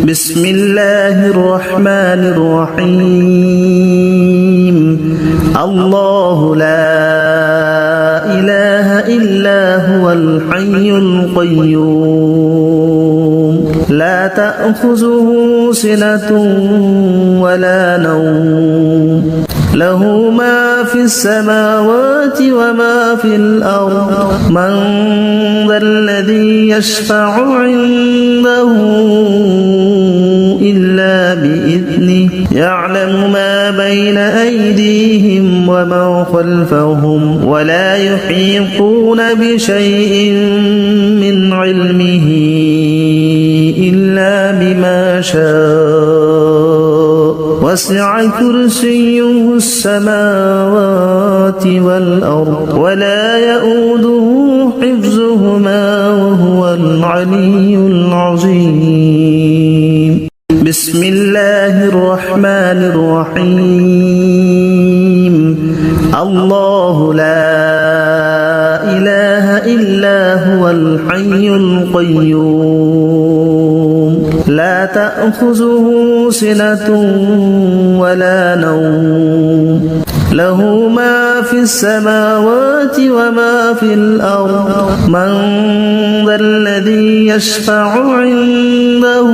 بسم الله الرحمن الرحيم الله لا إله إلا هو الحي القيوم لا تأخذه سنة ولا نوم له ما في السماوات وما في الأرض من ذا الذي يشفع عنده إلا بإذنه يعلم ما بين أيديهم وما خلفهم ولا يحيطون بشيء من علمه إلا بما شاء وسع كرسيه السماوات والأرض ولا يؤوده حفظهما وهو العلي العظيم بسم الله الرحمن الرحيم الله لا إله إلا هو الحي القيوم لا تأخذه سنة ولا نوم له ما في السماوات وما في الأرض من ذا الذي يشفع عنده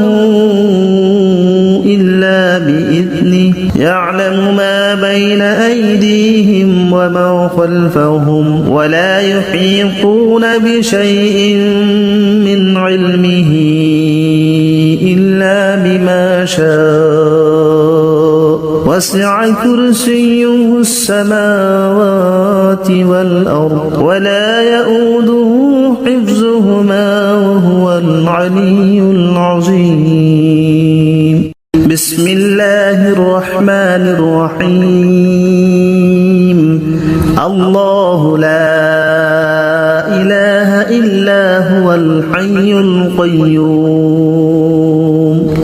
إلا بإذنه يعلم ما بين أيديهم وما خلفهم ولا يحيطون بشيء من علمه إلا بما شاء وسع كرسيه السماوات والأرض ولا يؤوده حفظهما وهو العلي العظيم بسم الله الرحمن الرحيم الله لا إله إلا هو الحي القيوم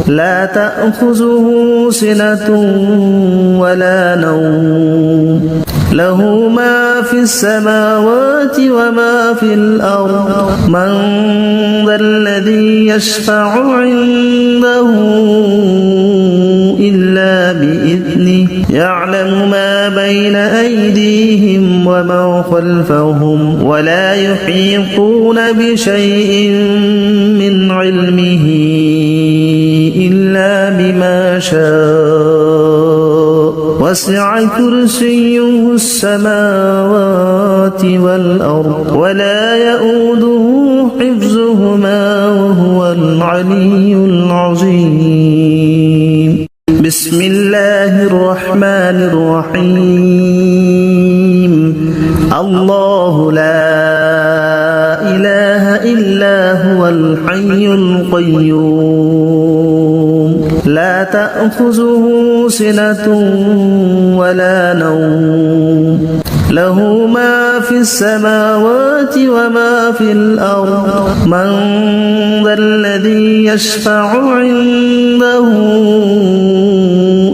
لا تأخذه سنة ولا نوم له ما في السماوات وما في الأرض من ذا الذي يشفع عنده إلا بإذنه يعلم ما بين أيديهم وما خلفهم ولا يحيطون بشيء من علمه إلا بما شاء وسع كرسيه السماوات والأرض ولا يؤوده حفظهما وهو العلي العظيم بسم الله الرحمن الرحيم الله لا إله إلا هو الحي القيوم لا تأخذه سنة ولا نوم له ما في السماوات وما في الأرض من ذا الذي يشفع عنده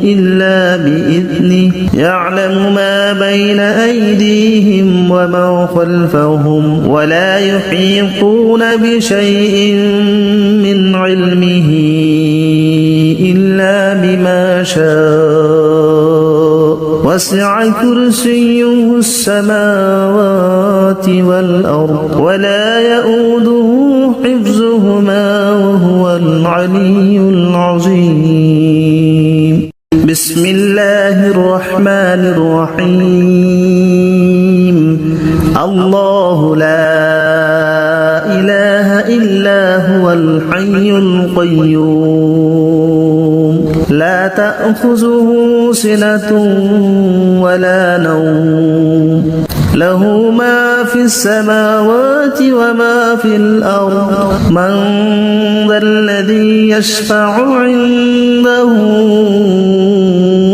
إلا بإذنه يعلم ما بين أيديهم وما خلفهم ولا يحيطون بشيء من علمه إلا بما شاء وسع كرسيه السماوات والأرض ولا يؤوده حفظهما وهو العلي العظيم بسم الله الرحمن الرحيم الله لا إله إلا هو الحي القيوم لا تأخذه سنة ولا نوم له ما في السماوات وما في الأرض من ذا الذي يشفع عنده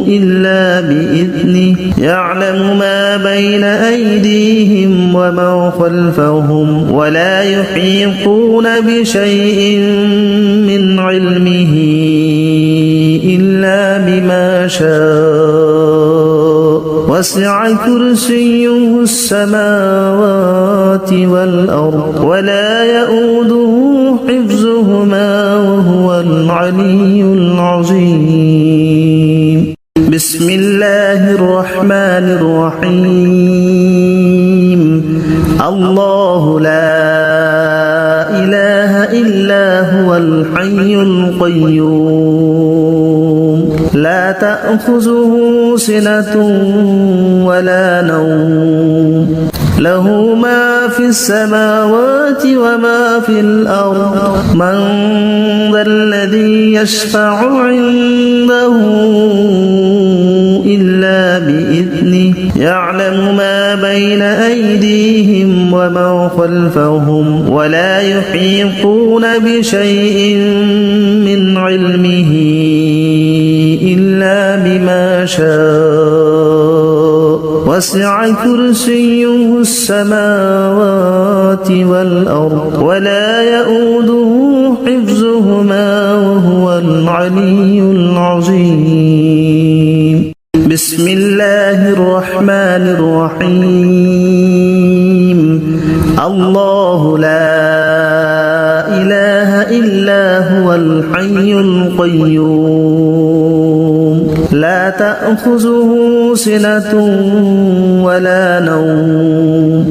إلا بإذنه يعلم ما بين أيديهم وما خلفهم ولا يحيطون بشيء من علمه إلا بما شاء وسع كرسيه السماوات والأرض ولا يؤوده حفظهما وهو العلي العظيم. بسم الله الرحمن الرحيم. الله لا إله إلا هو الحي القيوم لا تأخذه سنة ولا نوم له ما في السماوات وما في الأرض من ذا الذي يشفع عنده إلا بإذنه يعلم ما بين أيديهم وما خلفهم ولا يحيطون بشيء من علمه إلا بما شاء وسع كرسيه السماوات والأرض ولا يؤوده حفظهما وهو العلي العظيم. بسم الله الرحمن الرحيم. الله لا إله إلا هو الحي القيوم لا تأخذه سنة ولا نوم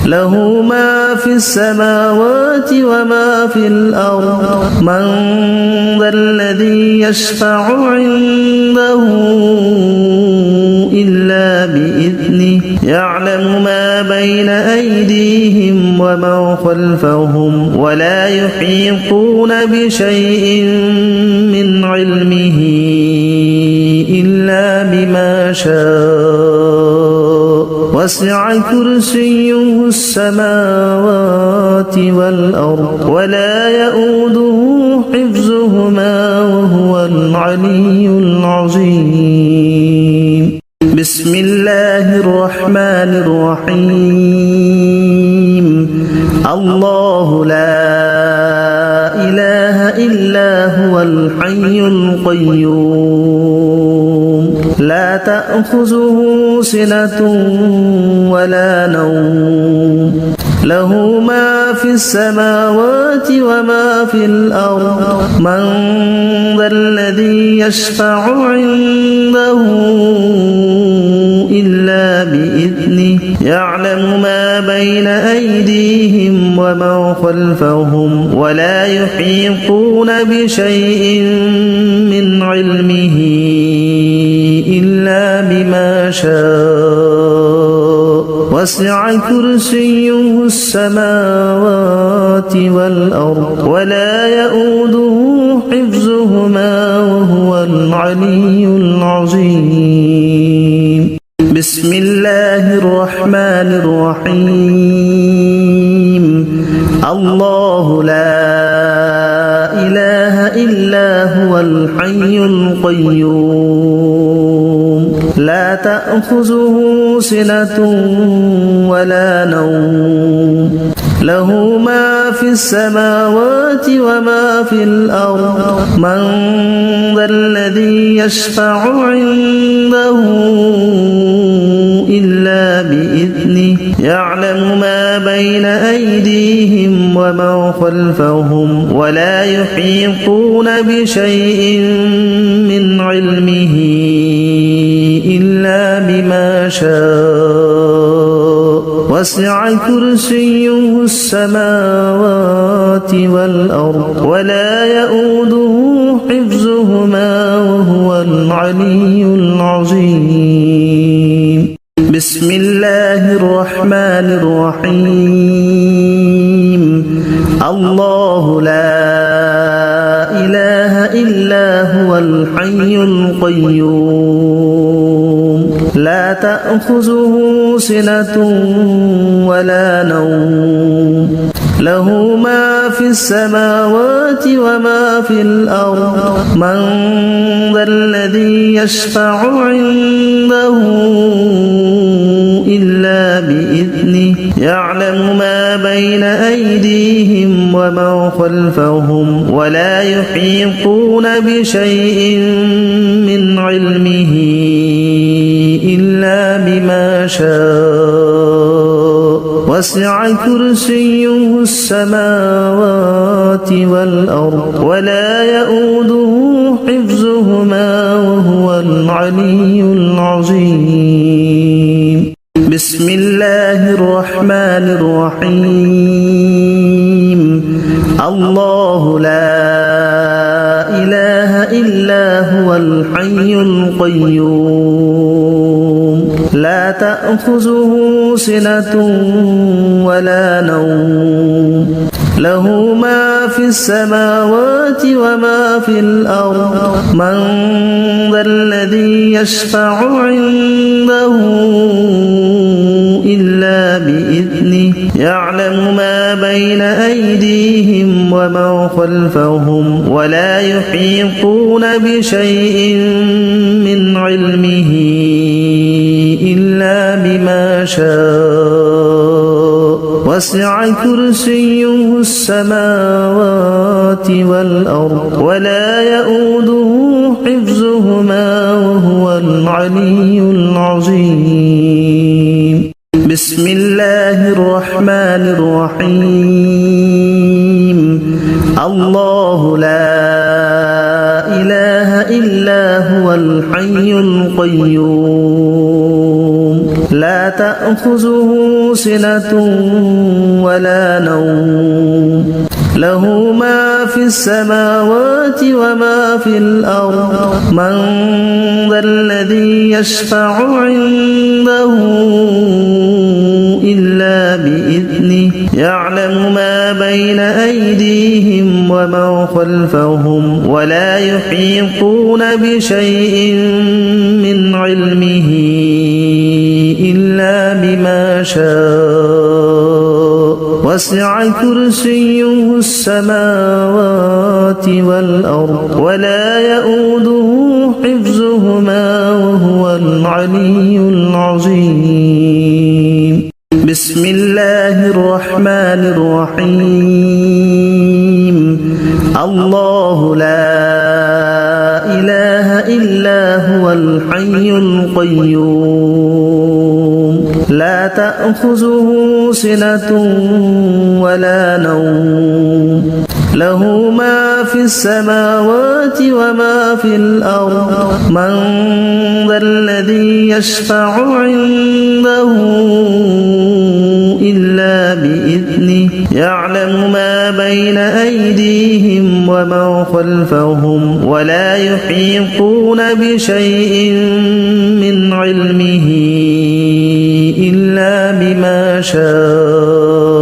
له ما في السماوات وما في الأرض من ذا الذي يشفع عنده إلا بإذنه يعلم ما بين أيديهم وما خلفهم ولا يحيطون بشيء من علمه إلا بما شاء وسع كرسيه السماوات والأرض ولا يؤوده حفظهما وهو العلي العظيم. بسم الله الرحمن الرحيم. الله لا إله إلا هو الحي القيوم لا تأخذه سنة ولا نوم له ما في السماوات وما في الأرض من ذا الذي يشفع عنده إلا بإذنه يعلم ما بين أيديهم وما خلفهم ولا يحيطون بشيء من علمه إلا بما شاء وسع كرسيه السماوات والأرض ولا يؤوده حفظهما وهو العلي العظيم. بسم الله الرحمن الرحيم. الله لا إله إلا هو الحي القيوم لا تأخذه سنة ولا نوم له ما في السماوات وما في الأرض من ذا الذي يشفع عنده إلا بإذنه يعلم ما بين أيديهم وما خلفهم ولا يحيطون بشيء من علمه إلا بما شاء وسع كرسيه السماوات والأرض ولا يؤوده حفظهما وهو العلي العظيم. بسم الله الرحمن الرحيم. الله لا إله إلا هو الحي القيوم لا تأخذه سنة ولا نوم له ما في السماوات وما في الأرض من ذا الذي يشفع عنده إلا بإذنه يعلم ما بين أيديهم وما خلفهم ولا يحيطون بشيء من علمه إلا بما شاء وسع كرسيه السماوات والأرض ولا يؤوده حفظهما وهو العلي العظيم بسم الله الرحمن الرحيم الله لا إله إلا هو الحي القيوم لا تأخذه سنة ولا نوم له ما في السماوات وما في الأرض من ذا الذي يشفع عنده إلا بإذنه يعلم ما بين أيديهم وما خلفهم ولا يحيطون بشيء من علمه إلا بما شاء وسع كرسيه السماوات والأرض ولا يؤوده حفظهما وهو العلي العظيم بسم الله الرحمن الرحيم الله لا إله إلا هو الحي القيوم لا تأخذه سنة ولا نوم له ما في السماوات وما في الأرض من ذا الذي يشفع عنده إلا بإذنه يعلم ما بين أيديهم وما خلفهم ولا يحيطون بشيء من علمه إلا بما شاء وسع كرسيه السماوات والأرض ولا يؤوده حفظهما وهو العلي العظيم بسم الله الرحمن الرحيم الله لا إله إلا هو الحي القيوم لا تأخذه سنة ولا نوم له ما في السماوات وما في الأرض من ذا الذي يشفع عنده إلا بإذنه يعلم ما بين أيديهم وما خلفهم ولا يحيطون بشيء من علمه إلا بما شاء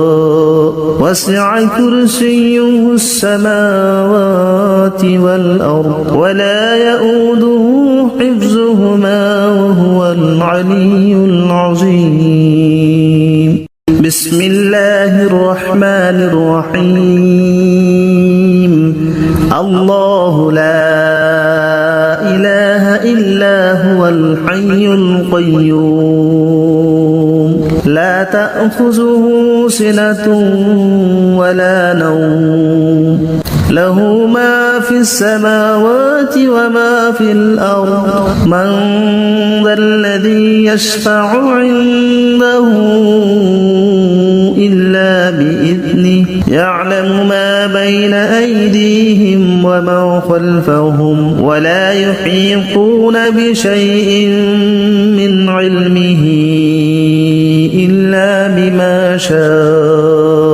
وسع كرسيه السماوات والأرض ولا يؤوده حفظهما وهو العلي العظيم بسم الله الرحمن الرحيم الله لا إله إلا هو الحي القيوم لا تأخذه سنة ولا نوم له ما في السماوات وما في الأرض من ذا الذي يشفع عنده إلا بإذنه يعلم ما بين أيديهم وما خلفهم ولا يحيطون بشيء من علمه إلا بما شاء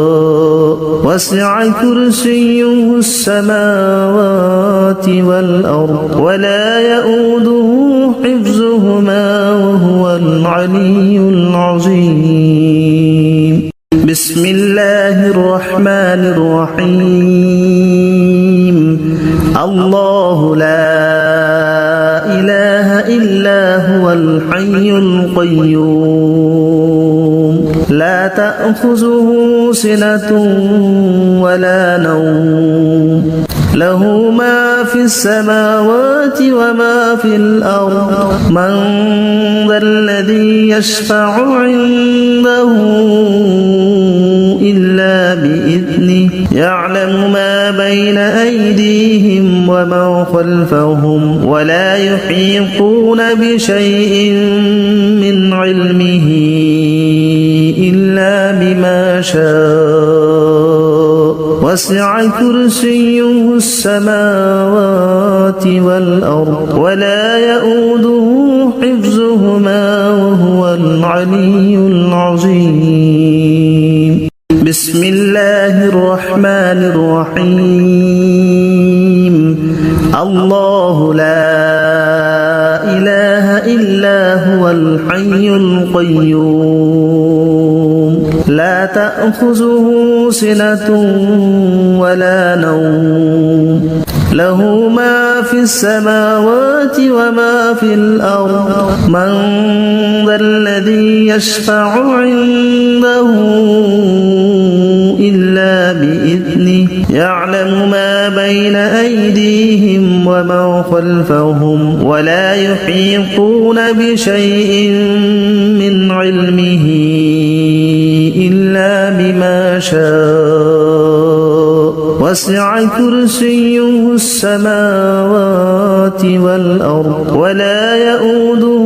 وسع كرسيه السماوات والأرض ولا يؤوده حفظهما وهو العلي العظيم بسم الله الرحمن الرحيم الله لا إله إلا هو الحي القيوم لا تأخذه سنة ولا نوم له ما في السماوات وما في الأرض من ذا الذي يشفع عنده إلا بإذنه يعلم ما بين أيديهم وما ومن خلفهم ولا يحيطون بشيء من علمه إلا بما شاء وسع كرسيه السماوات والأرض ولا يؤوده حفظهما وهو العلي العظيم. بسم الله الرحمن الرحيم. الله لا إله إلا هو الحي القيوم لا تأخذه سنة ولا نوم له ما في السماوات وما في الأرض من ذا الذي يشفع عنده إلا بإذنه يعلم ما بين أيديهم وما خلفهم ولا يحيطون بشيء من علمه إلا بما شاء وسع كرسيه السماوات والأرض ولا يؤوده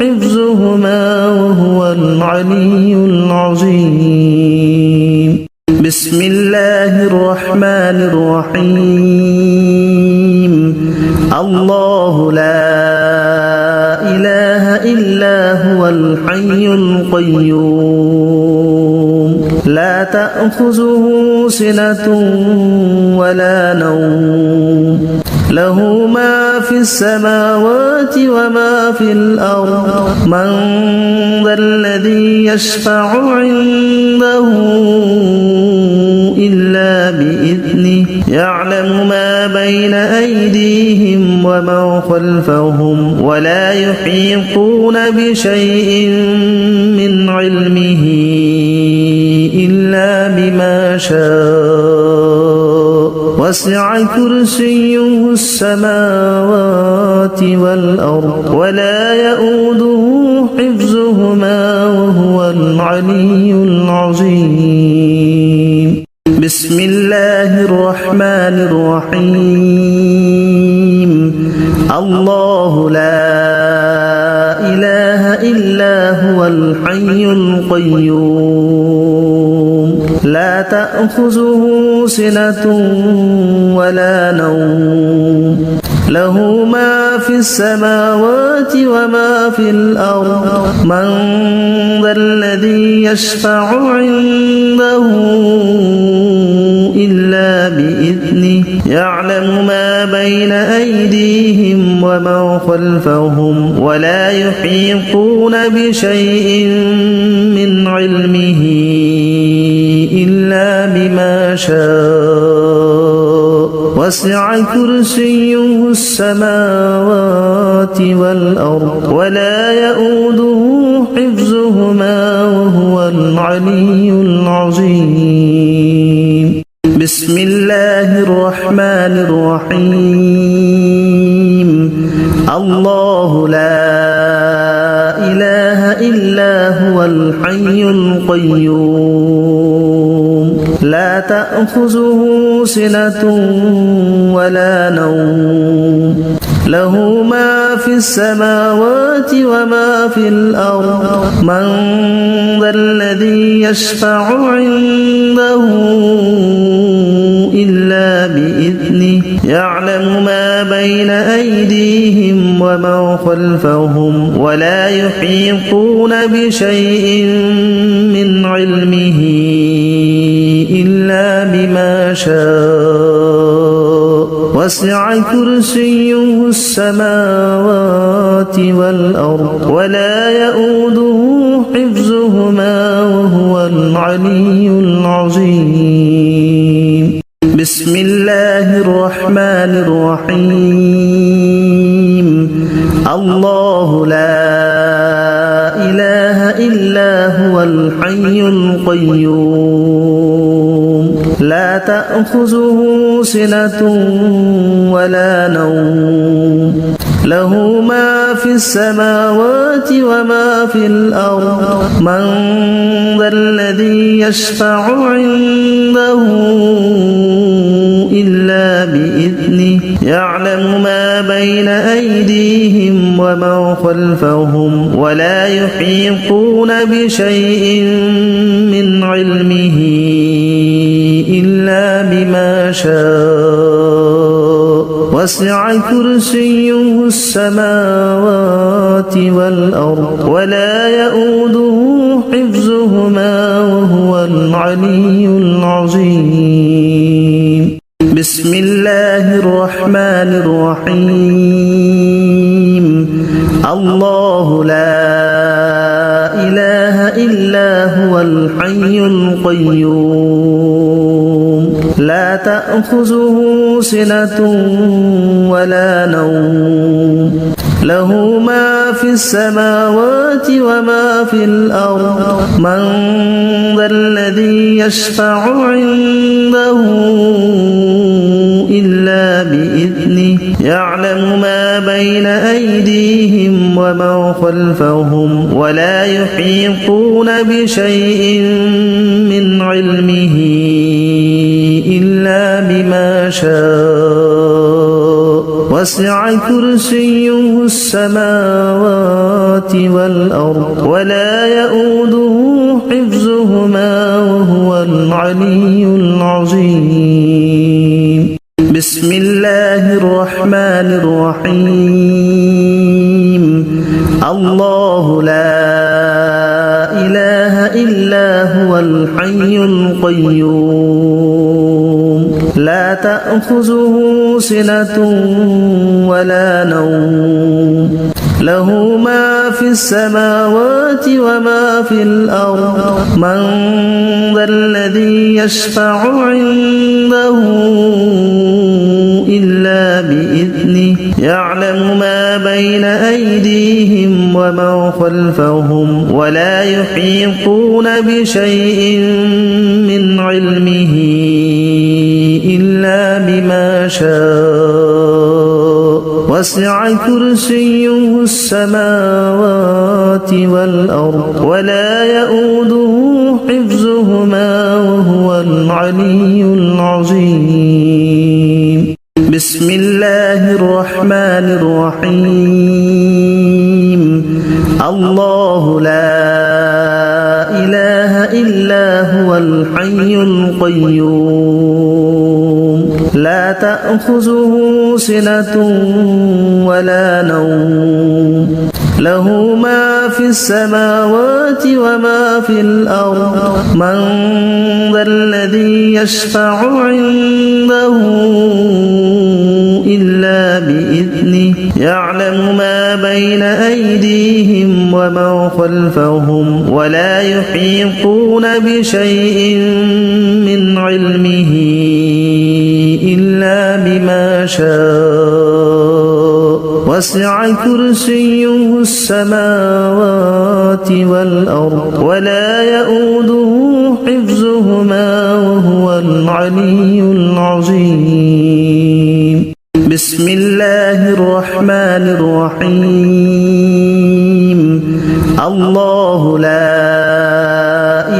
حفظهما وهو العلي العظيم. بسم الله الرحمن الرحيم. الله لا إله إلا هو الحي القيوم لا تأخذه سنة ولا نوم له ما في السماوات وما في الأرض من ذا الذي يشفع عنده إلا بإذنه يعلم ما بين أيديهم وما خلفهم ولا يحيطون بشيء من علمه إلا بما شاء وسع كرسيه السماوات والأرض ولا يؤوده حفظهما وهو العلي العظيم. بسم الله الرحمن الرحيم. الله لا إله إلا هو الحي القيوم لا تأخذه سنة ولا نوم له ما في السماوات وما في الأرض من ذا الذي يشفع عنده إلا بإذنه يعلم ما بين أيديهم وما خلفهم ولا يحيطون بشيء من علمه إلا بما شاء وسع كرسيه السماوات والأرض ولا يؤوده حفظهما وهو العلي العظيم. بسم الله الرحمن الرحيم. الله لا إله إلا هو الحي القيوم لا تأخذه سنة ولا نوم له ما في السماوات وما في الأرض من ذا الذي يشفع عنده إلا بإذنه يعلم ما بين أيديهم وما خلفهم ولا يحيطون بشيء من علمه إلا بما شاء وسع كرسيه السماوات والأرض ولا يؤوده حفظهما وهو العلي العظيم. بسم الله الرحمن الرحيم. الله لا إله إلا هو الحي القيوم لا تأخذه سنة ولا نوم له ما في السماوات وما في الأرض من ذا الذي يشفع عنده إلا بإذنه يعلم ما بين أيديهم وما خلفهم ولا يحيطون بشيء من علمه إلا بما شاء وسع كرسيه السماوات والأرض ولا يؤوده حفظهما وهو العلي العظيم بسم الله الرحمن الرحيم الله لا إله إلا هو الحي القيوم لا تأخذه سنة ولا نوم له ما في السماوات وما في الأرض من ذا الذي يشفع عنده إلا بإذنه يعلم ما بين أيديهم وما خلفهم ولا يحيطون بشيء من علمه إلا بما شاء وسع كرسيه السماوات والأرض ولا يؤوده حفظهما وهو العلي العظيم بسم الله الرحمن الرحيم الله لا إله إلا هو الحي القيوم لا تأخذه سنة ولا نوم له ما في السماوات وما في الأرض من ذا الذي يشفع عنده إلا بإذنه يعلم ما بين أيديهم وما خلفهم ولا يحيطون بشيء من علمه إلا بما شاء وسع كرسيه السماوات والأرض ولا يؤوده حفظهما وهو العلي العظيم بسم الله الرحمن الرحيم الله لا إله إلا هو الحي القيوم لا تأخذه سنة ولا نوم له ما في السماوات وما في الأرض من ذا الذي يشفع عنده إلا بإذنه يعلم ما بين أيديهم وما خلفهم ولا يحيطون بشيء من علمه إلا بما شاء وسع كرسيه السماوات والأرض ولا يؤوده حفظهما وهو العلي العظيم بسم الله الرحمن الرحيم الله لا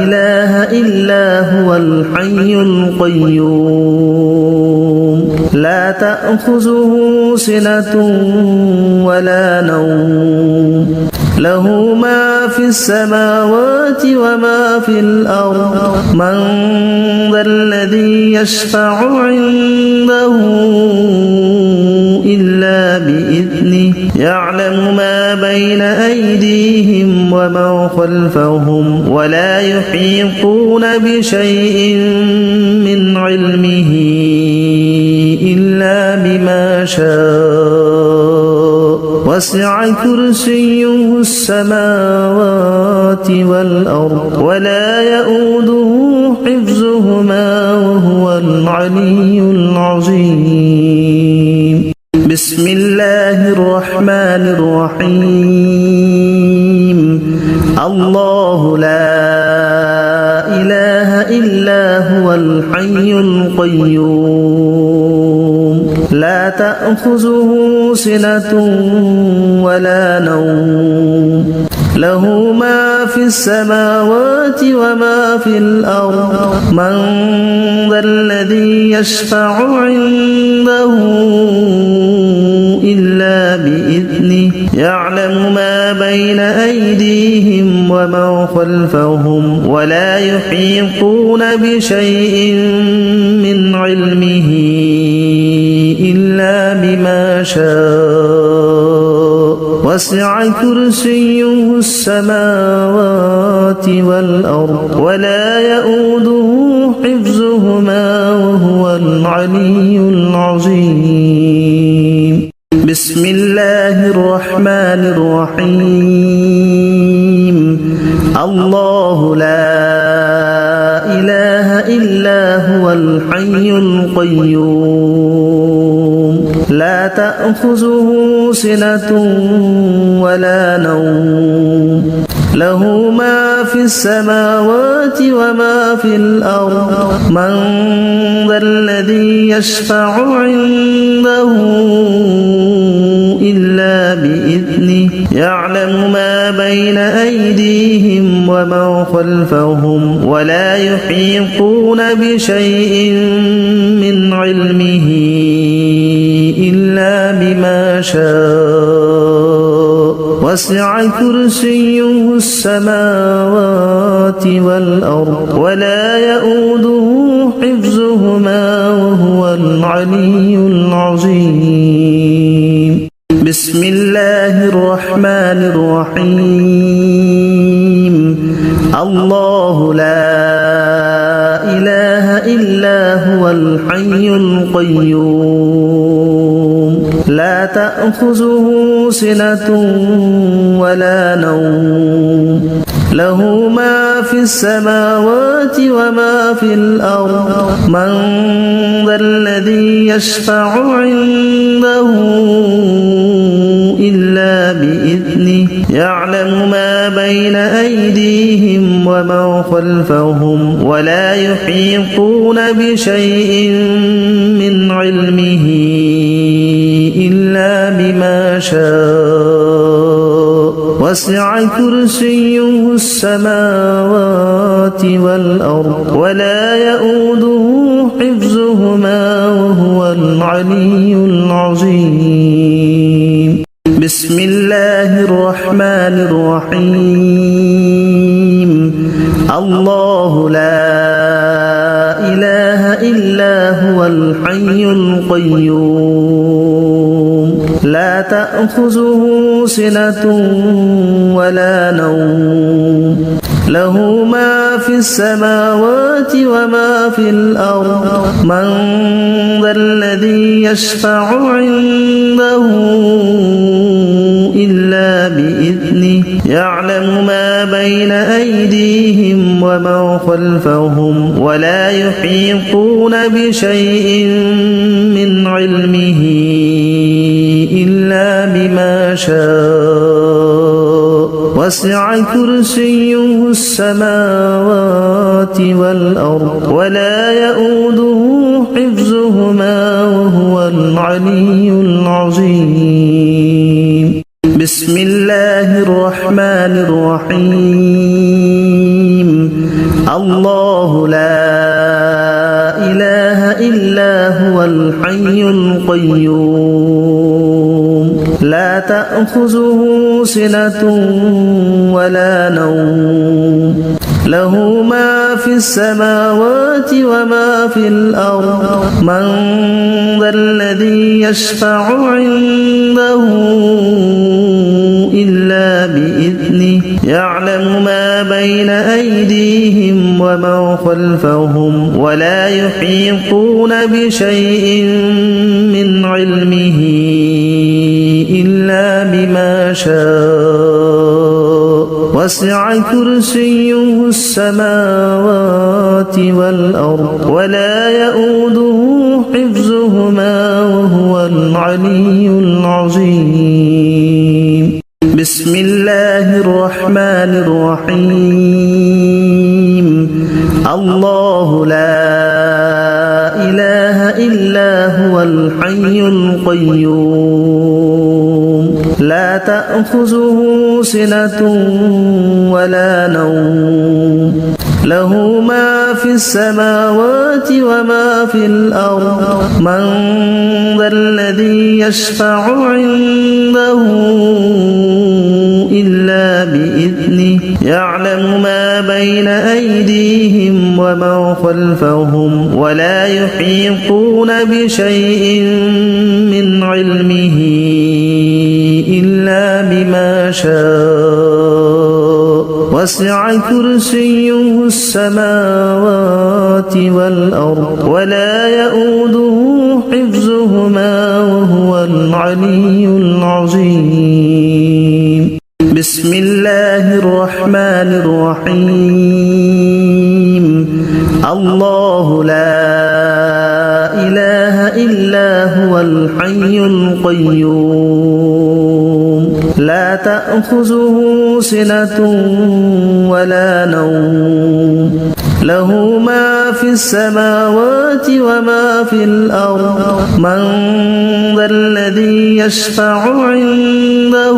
إله إلا هو الحي القيوم لا تأخذه سنة ولا نوم له ما في السماوات وما في الأرض من ذا الذي يشفع عنده إلا بإذنه يعلم ما بين أيديهم وما خلفهم ولا يحيطون بشيء من علمه إلا بما شاء وسع كرسيه السماوات والأرض ولا يؤوده حفظهما وهو العلي العظيم بسم الله الرحمن الرحيم الله لا إله إلا هو الحي القيوم لا تأخذه سنة ولا نوم له ما في السماوات وما في الأرض من ذا الذي يشفع عنده إلا بإذنه يعلم ما بين أيديهم وما خلفهم ولا يحيطون بشيء من علمه إلا بما شاء وسع كرسيه السماوات والأرض ولا يؤوده حفظهما وهو العلي العظيم بسم الله الرحمن الرحيم الله لا إله إلا هو الحي القيوم لا تأخذه سنة ولا نوم له ما في السماوات وما في الأرض من ذا الذي يشفع عنده إلا بإذنه يعلم ما بين أيديهم وما خلفهم ولا يحيطون بشيء من علمه إلا بما شاء وسع كرسيه السماوات والأرض ولا يؤوده حفظهما وهو العلي العظيم بسم الله الرحمن الرحيم الله لا إله إلا هو الحي القيوم لا تأخذه سنة ولا نوم له ما في السماوات وما في الأرض من ذا الذي يشفع عنده إلا بإذنه يعلم ما بين أيديهم وما خلفهم ولا يحيطون بشيء من علمه إلا بما شاء وسع كرسيه السماوات والأرض ولا يؤوده حفظهما وهو العلي العظيم بسم الله الرحمن الرحيم الله لا إله إلا هو الحي القيوم لا تأخذه سنة ولا نوم له ما في السماوات وما في الأرض من ذا الذي يشفع عنده إلا بإذنه يعلم ما بين أيديهم وما خلفهم ولا يحيطون بشيء من علمه إلا بما شاء وسع كرسيه السماوات والأرض ولا يؤوده حفظهما وهو العلي العظيم بسم الله الرحمن الرحيم الله لا إله إلا هو الحي القيوم لا تأخذه سنة ولا نوم له ما في السماوات وما في الأرض من ذا الذي يشفع عنده إلا بإذنه يعلم ما بين أيديهم وما خلفهم ولا يحيطون بشيء من علمه إلا بما شاء وسع كرسيه السماوات والأرض ولا يؤوده حفظهما وهو العلي العظيم بسم الله الرحمن الرحيم الله لا إله إلا هو الحي القيوم لا تأخذه سنة ولا نوم له ما في السماوات وما في الأرض من ذا الذي يشفع عنده إلا بإذنه يعلم ما بين أيديهم وما خلفهم ولا يحيطون بشيء من علمه إلا بما شاء وسع كرسيه السماوات والأرض ولا يؤوده حفظهما وهو العلي العظيم بسم الله الرحمن الرحيم الله لا إله إلا هو الحي القيوم لا تأخذه سنة ولا نوم له ما في السماوات وما في الأرض من ذا الذي يشفع عنده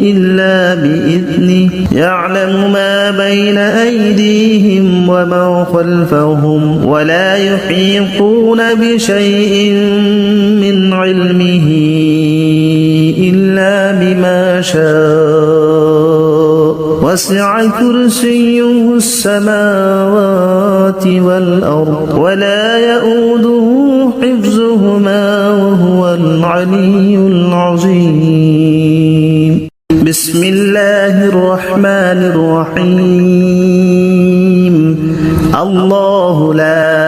إلا بإذنه يعلم ما بين أيديهم وما خلفهم ولا يحيطون بشيء من علمه إلا بما شاء وسع كرسيه السماوات والأرض ولا يؤوده حفظهما وهو العلي العظيم بسم الله الرحمن الرحيم الله لا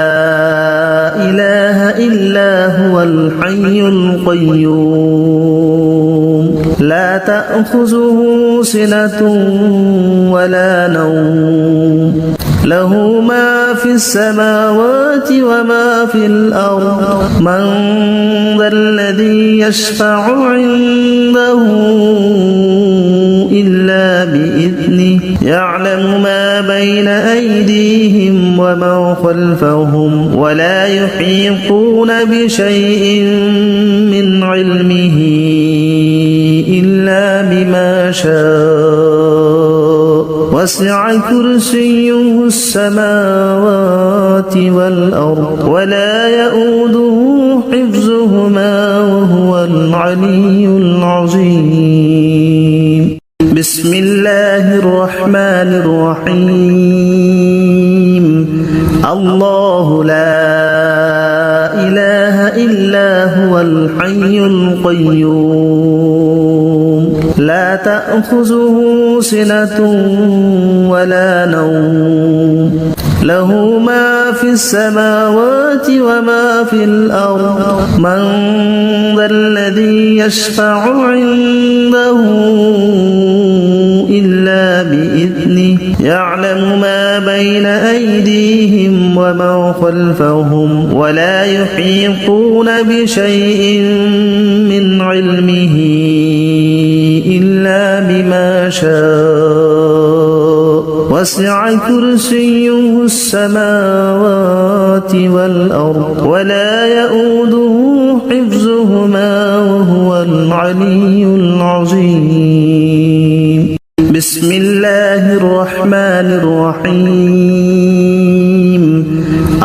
إله إلا هو الحي القيوم لا تأخذه سنة ولا نوم له ما في السماوات وما في الأرض من ذا الذي يشفع عنده إلا بإذنه يعلم ما بين أيديهم وما خلفهم ولا يحيطون بشيء من علمه إلا بما شاء وسع كرسيه السماوات والأرض ولا يؤوده حفظهما وهو العلي العظيم بسم الله الرحمن الرحيم الله لا إله إلا هو الحي القيوم لا تأخذه سنة ولا نوم له ما في السماوات وما في الأرض من ذا الذي يشفع عنده إلا بإذنه يعلم ما بين أيديهم وما خلفهم ولا يحيطون بشيء من علمه إلا بما شاء وسع كرسيه السماوات والأرض ولا يؤوده حفظهما وهو العلي العظيم بسم الله الرحمن الرحيم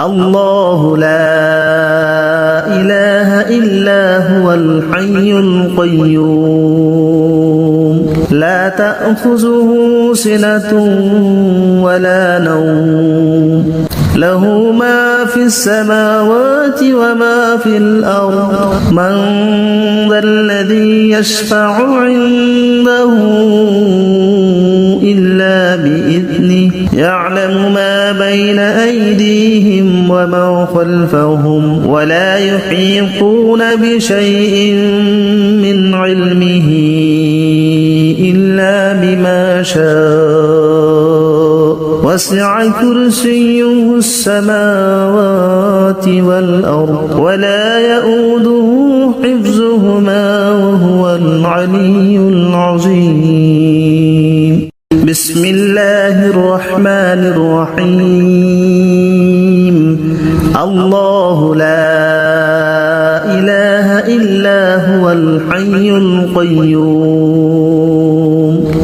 الله لا إله إلا هو الحي القيوم لا تأخذه سنة ولا نوم له ما في السماوات وما في الأرض من ذا الذي يشفع عنده إلا بإذنه يعلم ما بين أيديهم وما خلفهم ولا يحيطون بشيء من علمه إلا بما شاء وسع كرسيه السماوات والأرض ولا يؤوده حفظهما وهو العلي العظيم بسم الله الرحمن الرحيم الله لا إله إلا إلا هو الحي القيوم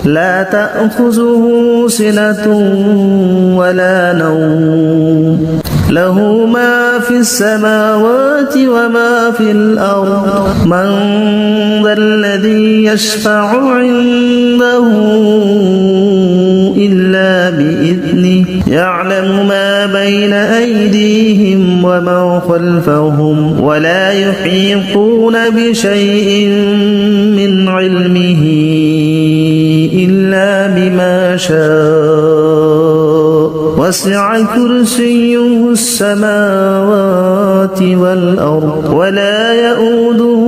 لا تأخذه سنة ولا نوم له ما في السماوات وما في الأرض من ذا الذي يشفع عنده إلا بإذنه يعلم ما بين أيديهم وما خلفهم ولا يحيطون بشيء من علمه إلا بما شاء وسع كرسيه السماوات والأرض ولا يؤوده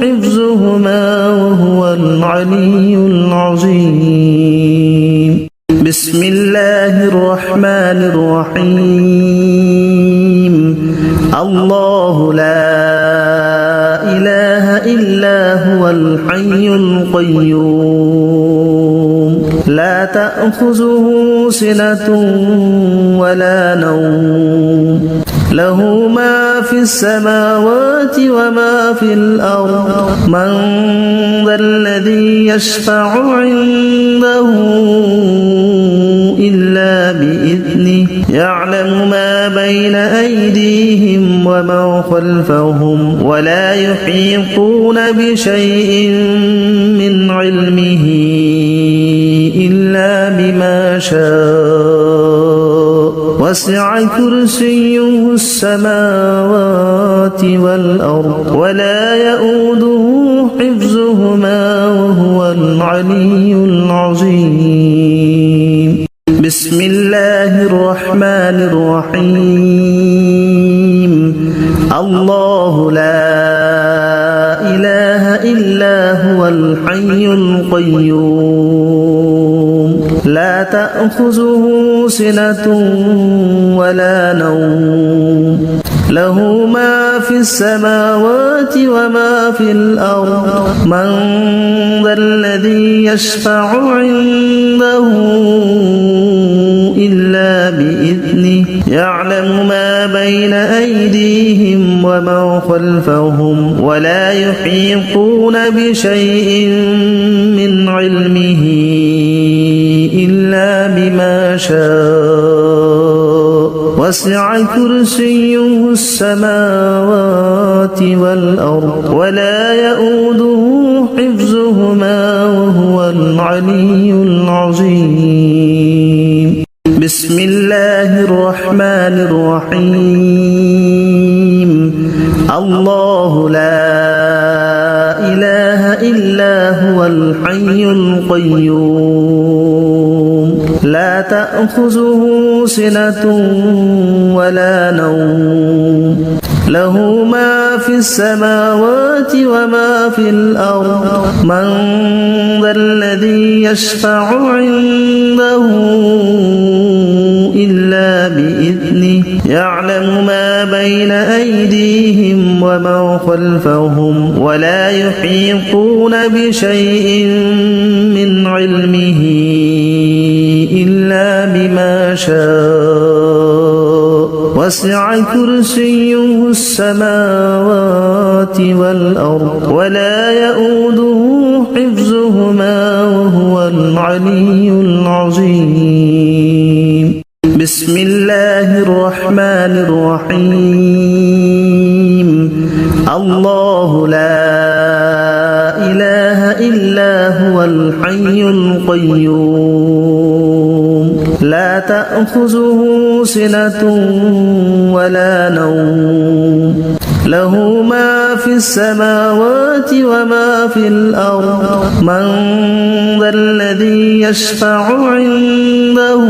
حفظهما وهو العلي العظيم بسم الله الرحمن الرحيم الله لا إله إلا هو الحي القيوم لا تأخذه سنة ولا نوم له ما في السماوات وما في الأرض من ذا الذي يشفع عنده إلا بإذنه يعلم ما بين أيديهم وما خلفهم ولا يحيطون بشيء من علمه إلا بما شاء وسع كرسيه السماوات والأرض ولا يؤوده حفظهما وهو العلي العظيم بسم الله الرحمن الرحيم الله لا إله إلا هو الحي القيوم لا تأخذه سنة ولا نوم له ما في السماوات وما في الأرض من ذا الذي يشفع عنده إلا بإذنه يعلم ما بين أيديهم وما خلفهم ولا يحيطون بشيء من علمه إلا بما شاء وسع كرسيه السماوات والأرض ولا يؤوده حفظهما وهو العلي العظيم بسم الله الرحمن الرحيم الله لا إله إلا هو الحي القيوم لا تأخذه سنة ولا نوم له ما في السماوات وما في الأرض من ذا الذي يشفع عنده إلا بإذنه يعلم ما بين أيديهم وما خلفهم ولا يحيطون بشيء من علمه إلا بما شاء وسع كرسيه السماوات والأرض ولا يؤوده حفظهما وهو العلي العظيم بسم الله الرحمن الرحيم الله لا إله إلا هو الحي القيوم لا تأخذه سنة ولا نوم له ما في السماوات وما في الأرض من ذا الذي يشفع عنده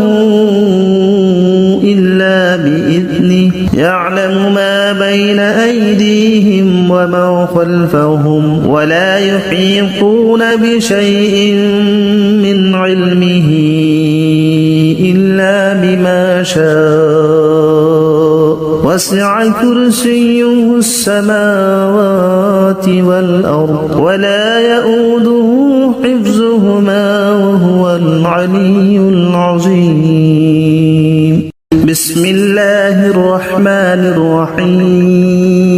إلا بإذنه يعلم ما بين أيديهم وما خلفهم ولا يحيطون بشيء من علمه إلا بما شاء وسع كرسيه السماوات والأرض ولا يؤوده حفظهما وهو العلي العظيم بسم الله الرحمن الرحيم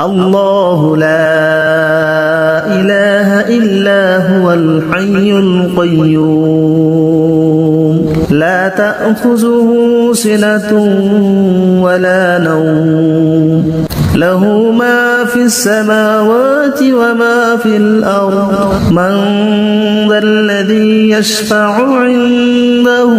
الله لا إله إلا هو الحي القيوم لا تأخذه سنة ولا نوم له ما في السماوات وما في الأرض من ذا الذي يشفع عنده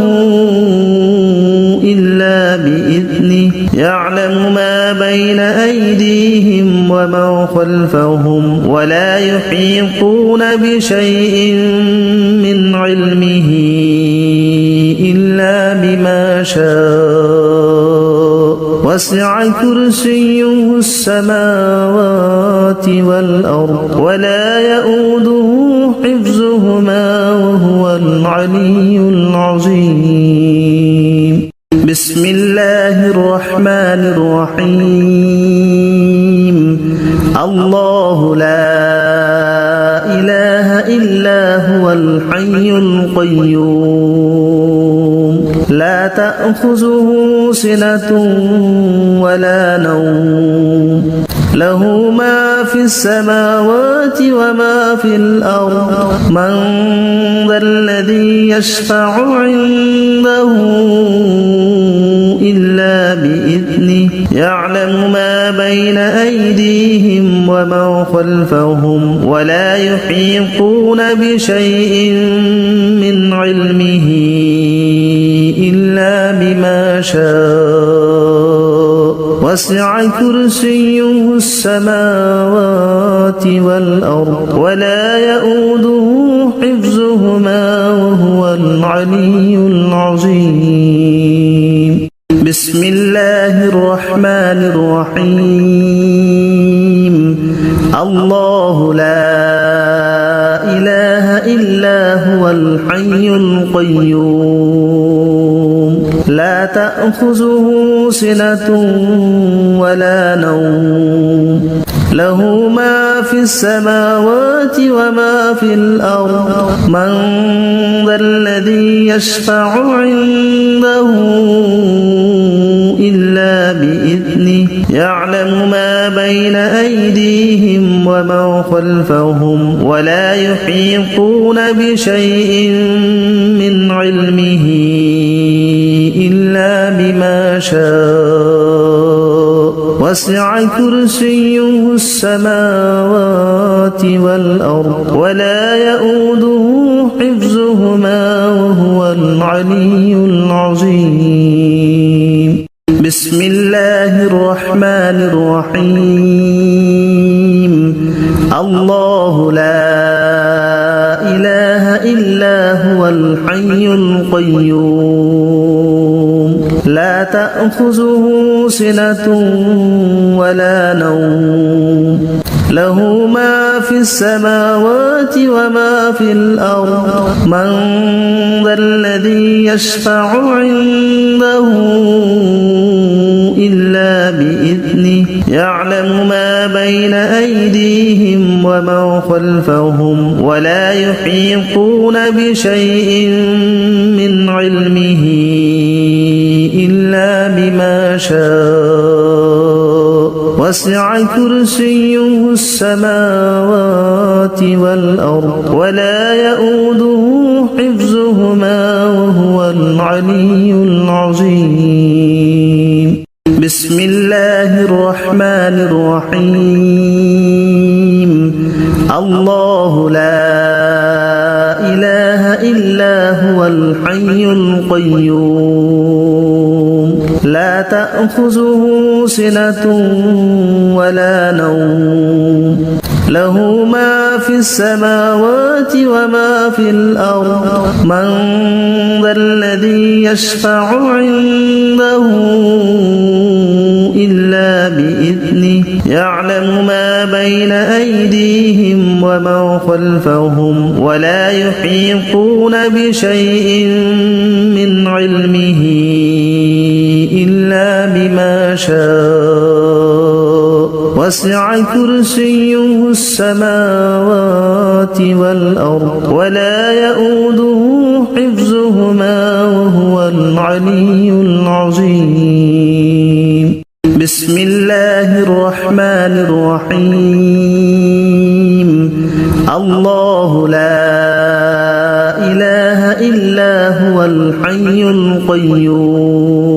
إلا بإذنه يعلم ما بين أيديهم وما خلفهم ولا يحيطون بشيء من علمه إلا بما شاء وسع كرسيه السماوات والأرض ولا يؤوده حفظهما وهو العلي العظيم بسم الله الرحمن الرحيم الله لا إله إلا هو الحي القيوم لا تأخذه سنة ولا نوم له ما في السماوات وما في الأرض من ذا الذي يشفع عنده إلا بإذنه يعلم ما بين أيديهم وما خلفهم ولا يحيطون بشيء من علمه إلا بما شاء وسع كرسيه السماوات والأرض ولا يؤوده حفظهما وهو العلي العظيم بسم الله الرحمن الرحيم الله لا إله إلا هو الحي القيوم لا تأخذه سنة ولا نوم له ما في السماوات وما في الأرض من ذا الذي يشفع عنده إلا بإذنه يعلم ما بين أيديهم وما خلفهم ولا يحيطون بشيء من علمه إلا بما شاء وسع كرسيه السماوات والأرض ولا يؤوده حفظهما وهو العلي العظيم بسم الله الرحمن الرحيم الله لا إله إلا هو الحي القيوم لا تأخذه سنة ولا نوم له ما في السماوات وما في الأرض من ذا الذي يشفع عنده إلا بإذنه يعلم ما بين أيديهم وما خلفهم ولا يحيطون بشيء من علمه إلا بما شاء وسع كرسيه السماوات والأرض ولا يؤوده حفظهما وهو العلي العظيم بسم الله الرحمن الرحيم الله لا إله إلا هو الحي القيوم لا تأخذه سنة ولا نوم له ما في السماوات وما في الأرض من ذا الذي يشفع عنده إلا بإذنه يعلم ما بين أيديهم وما خلفهم ولا يحيطون بشيء من علمه إلا بما شاء وسع كرسيه السماوات والأرض ولا يؤوده حفظهما وهو العلي العظيم بسم الله الرحمن الرحيم الله لا إله إلا هو الحي القيوم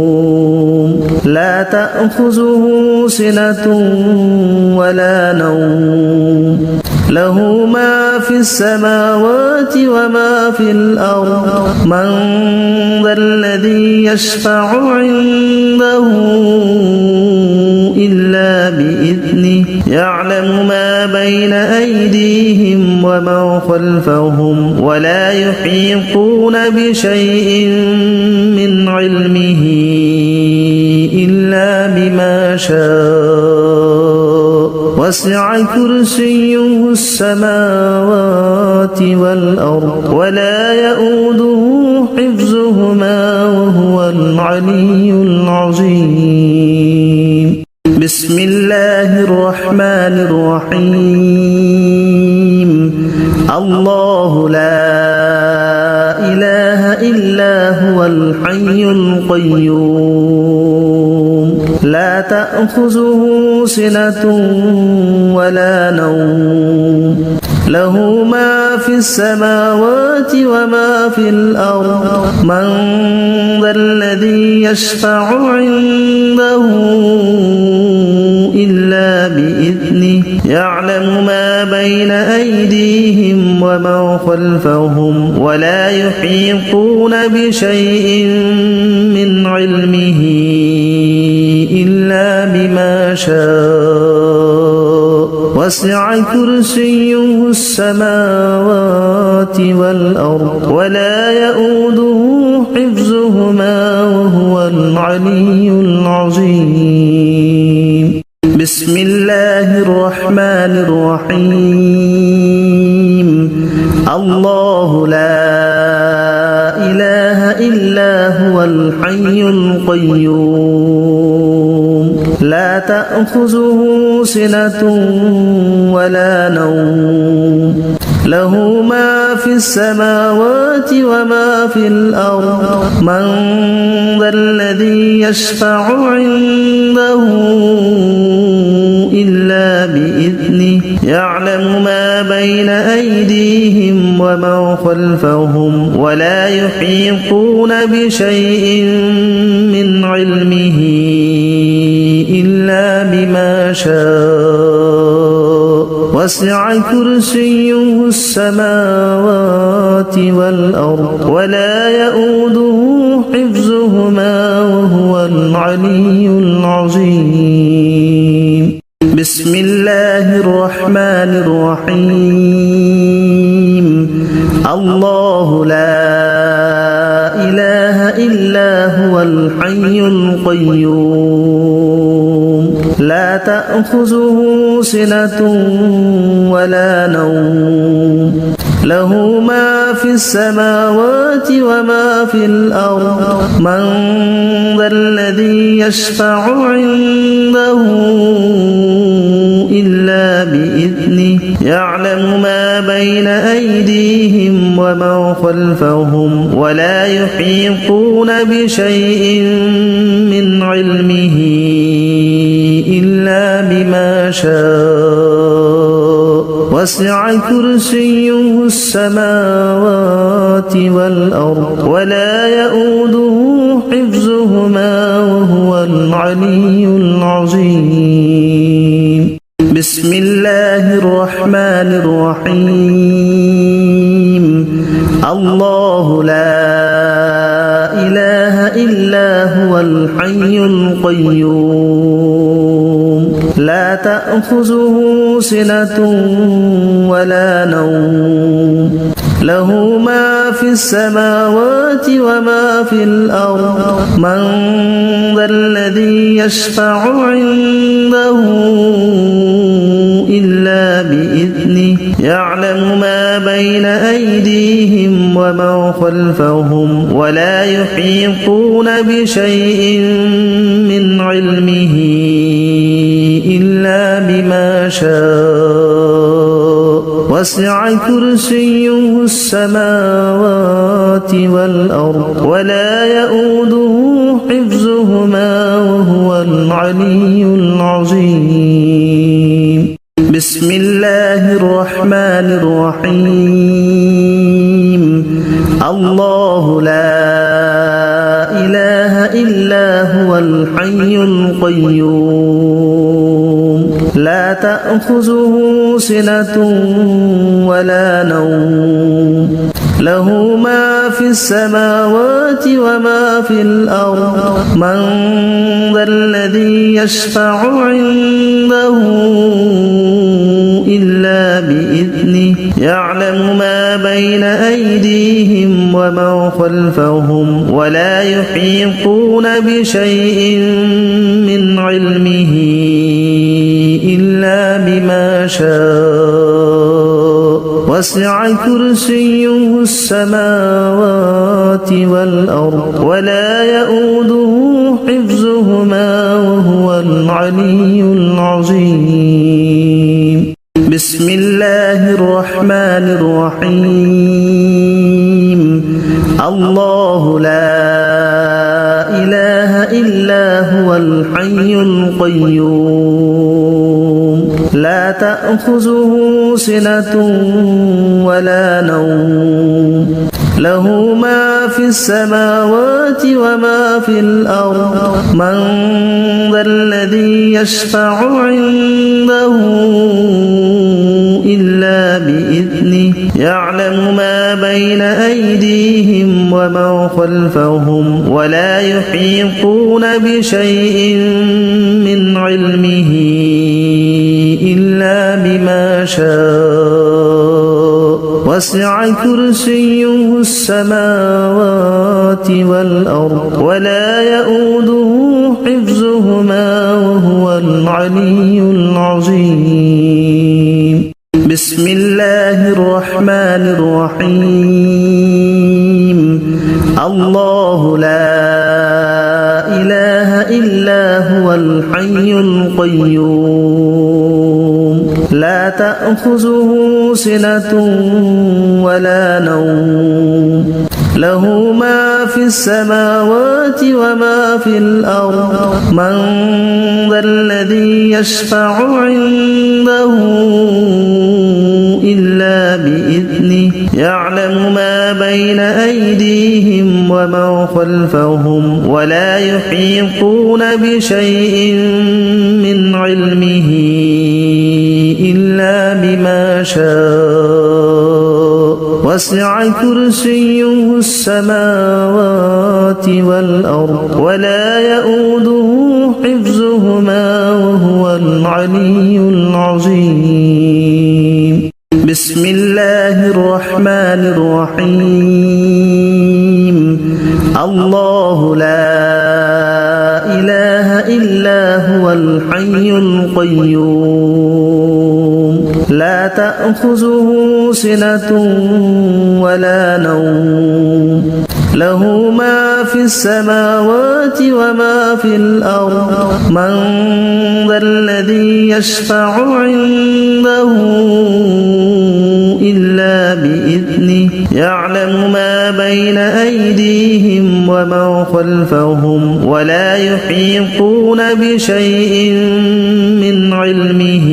لا تأخذه سنة ولا نوم له ما في السماوات وما في الأرض من ذا الذي يشفع عنده إلا بإذنه يعلم ما بين أيديهم وما خلفهم ولا يحيطون بشيء من علمه إلا بما شاء وسع كرسيه السماوات والأرض ولا يؤوده حفظهما وهو العلي العظيم بسم الله الرحمن الرحيم الله لا إله إلا هو الحي القيوم لا تأخذه سنة ولا نوم له ما في السماوات وما في الأرض من ذا الذي يشفع عنده إلا بإذنه يعلم ما بين أيديهم وما خلفهم ولا يحيطون بشيء من علمه إلا بما شاء وسع كرسيه السماوات والأرض ولا يؤوده حفظهما وهو العلي العظيم بسم الله الرحمن الرحيم الله لا إله إلا هو الحي القيوم لا تأخذه سنة ولا نوم له ما في السماوات وما في الأرض من ذا الذي يشفع عنده إلا بإذنه يعلم ما بين أيديهم وما خلفهم ولا يحيطون بشيء من علمه إلا بما شاء وسع كرسيه السماوات والأرض ولا يؤوده حفظهما وهو العلي العظيم بسم الله الرحمن الرحيم الله لا إله إلا هو الحي القيوم لا تأخذه سنة ولا نوم له ما في السماوات وما في الأرض من ذا الذي يشفع عنده إلا بإذنه يعلم ما بين أيديهم وما خلفهم ولا يحيطون بشيء من علمه إلا بما شاء وسع كرسيه السماوات والأرض ولا يؤوده حفظهما وهو العلي العظيم بسم الله الرحمن الرحيم الله لا إله إلا هو الحي القيوم لا تأخذه سنة ولا نوم له ما في السماوات وما في الأرض من ذا الذي يشفع عنده إلا بإذنه يعلم ما بين أيديهم وما خلفهم ولا يحيطون بشيء من علمه إلا بما شاء وسع كرسيه السماوات والأرض ولا يؤوده حفظهما وهو العلي العظيم بسم الله الرحمن الرحيم الله لا إله إلا هو الحي القيوم لا تأخذه سنة ولا نوم له ما في السماوات وما في الأرض من ذا الذي يشفع عنده إلا بإذنه يعلم ما بين أيديهم وما خلفهم ولا يحيطون بشيء من علمه إلا بما شاء وسع كرسيه السماوات والأرض ولا يؤوده حفظهما وهو العلي العظيم بسم الله الرحمن الرحيم الله لا إله إلا هو الحي القيوم لا تأخذه سنة ولا نوم له ما في السماوات وما في الأرض من ذا الذي يشفع عنده إلا بإذنه يعلم ما بين أيديهم وما خلفهم ولا يحيطون بشيء من علمه إلا بما شاء وسع كرسيه السماوات والأرض ولا يؤوده حفظهما وهو العلي العظيم بسم الله الرحمن الرحيم الله لا إله إلا هو الحي القيوم لا تأخذه سنة ولا نوم له ما في السماوات وما في الأرض من ذا الذي يشفع عنده إلا بإذنه يعلم ما بين أيديهم وما خلفهم ولا يحيطون بشيء من علمه إلا بما شاء وسع كرسيه السماوات والأرض ولا يؤوده حفظهما وهو العلي العظيم بسم الله الرحمن الرحيم الله لا إله إلا هو الحي القيوم لا تأخذه سنة ولا نوم له ما في السماوات وما في الأرض من ذا الذي يشفع عنده إلا بإذنه يعلم ما بين أيديهم وما خلفهم ولا يحيطون بشيء من علمه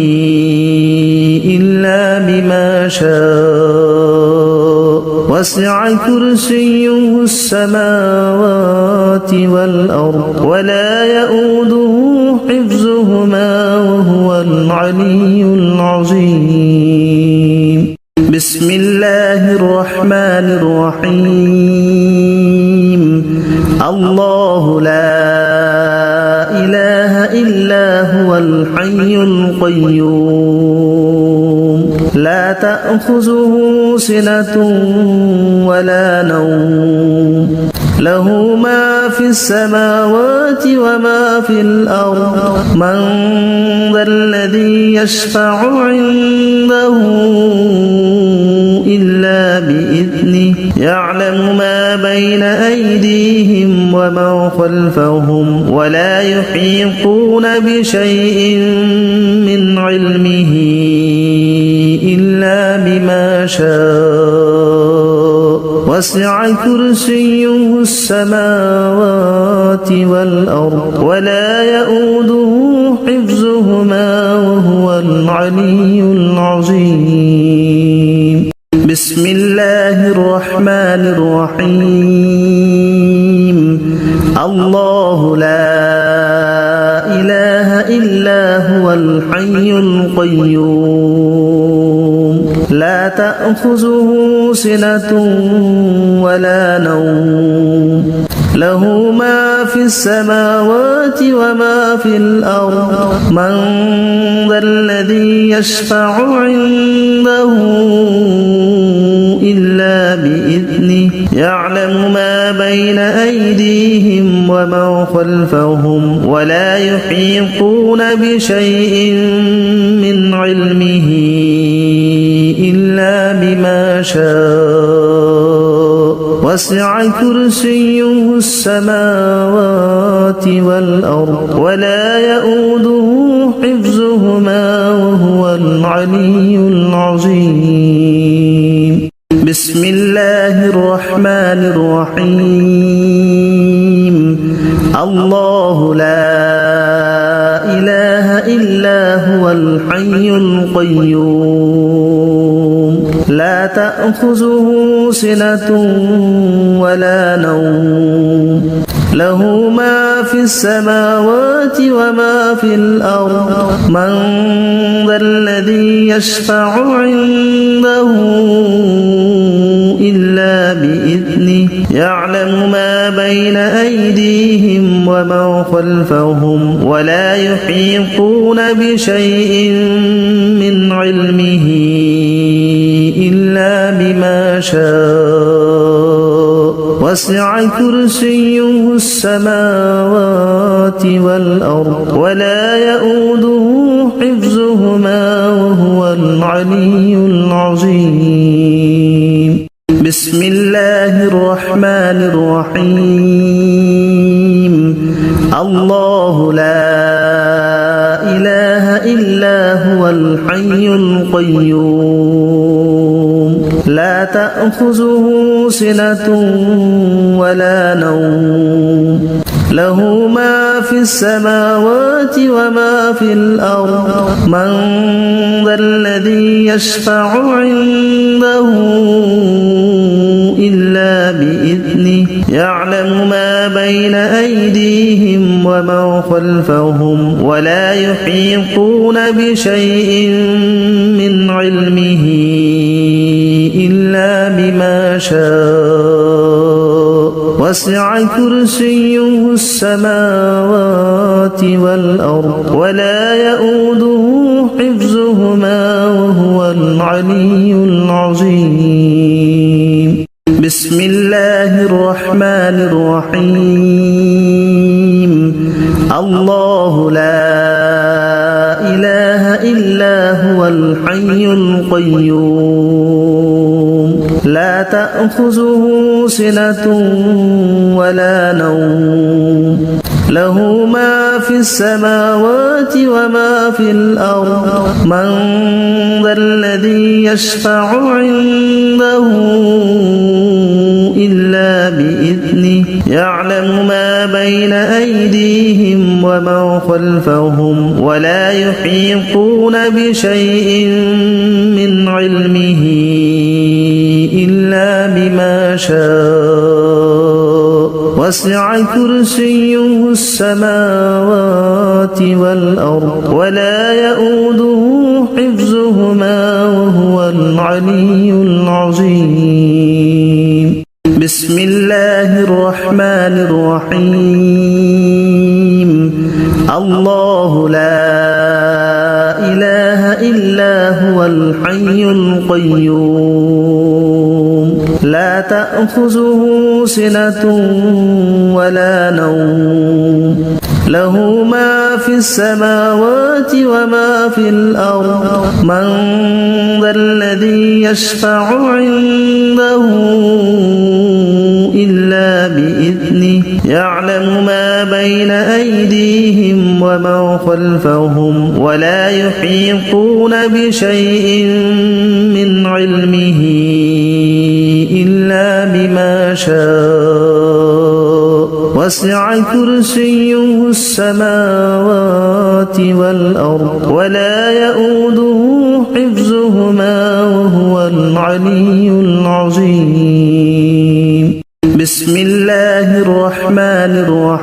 إلا بما شاء وسع كرسيه السماوات والأرض ولا يؤوده حفظهما وهو العلي العظيم بسم الله الرحمن الرحيم الله لا إله إلا هو الحي القيوم لا تأخذه سنة ولا نوم له ما في السماوات وما في الأرض من ذا الذي يشفع عنده إلا بإذنه يعلم ما بين أيديهم وما خلفهم ولا يحيطون بشيء من علمه إلا بما شاء وسع كرسيه السماوات والأرض ولا يؤوده حفظهما وهو العلي العظيم. بسم الله الرحمن الرحيم. الله لا إله إلا هو الحي القيوم لا تأخذه سنة ولا نوم له ما في السماوات وما في الأرض من ذا الذي يشفع عنده إلا بإذنه يعلم ما بين أيديهم وما خلفهم ولا يحيطون بشيء من علمه إلا بما شاء وسع كرسيه السماوات والأرض ولا يؤوده حفظهما وهو العلي العظيم. بسم الله الرحمن الرحيم. الله لا إله إلا هو الحي القيوم لا تأخذه سنة ولا نوم له ما في السماوات وما في الأرض من ذا الذي يشفع عنده إلا بإذنه يعلم ما بين أيديهم وما خلفهم ولا يحيطون بشيء من علمه إلا بما شاء وسع كرسيه السماوات والأرض ولا يؤوده حفظهما وهو العلي العظيم. بسم الله الرحمن الرحيم. الله لا إله إلا هو الحي القيوم لا تأخذه سنة ولا نوم له ما في السماوات وما في الأرض من ذا الذي يشفع عنده إلا بإذنه يعلم ما بين أيديهم وما خلفهم ولا يحيطون بشيء من علمه إلا بما شاء وسع كرسيه السماوات والأرض ولا يؤوده حفظهما وهو العلي العظيم. بسم الله الرحمن الرحيم. الله لا إله إلا هو الحي القيوم لا تأخذه سنة ولا نوم له ما في السماوات وما في الأرض من ذا الذي يشفع عنده إلا بإذنه يعلم ما بين أيديهم وما خلفهم ولا يحيطون بشيء من علمه إلا بما شاء وسع كرسيه السماوات والأرض ولا يؤوده حفظهما وهو العلي العظيم. بسم الله الرحمن الرحيم. الله لا إله إلا هو الحي القيوم لا تأخذه سنة ولا نوم له ما في السماوات وما في الأرض من ذا الذي يشفع عنده إلا بإذنه يعلم ما بين أيديهم وما خلفهم ولا يحيطون بشيء من علمه إلا بما شاء وسع كرسيه السماوات والأرض ولا يؤوده حفظهما وهو العلي العظيم. بسم الله الرحمن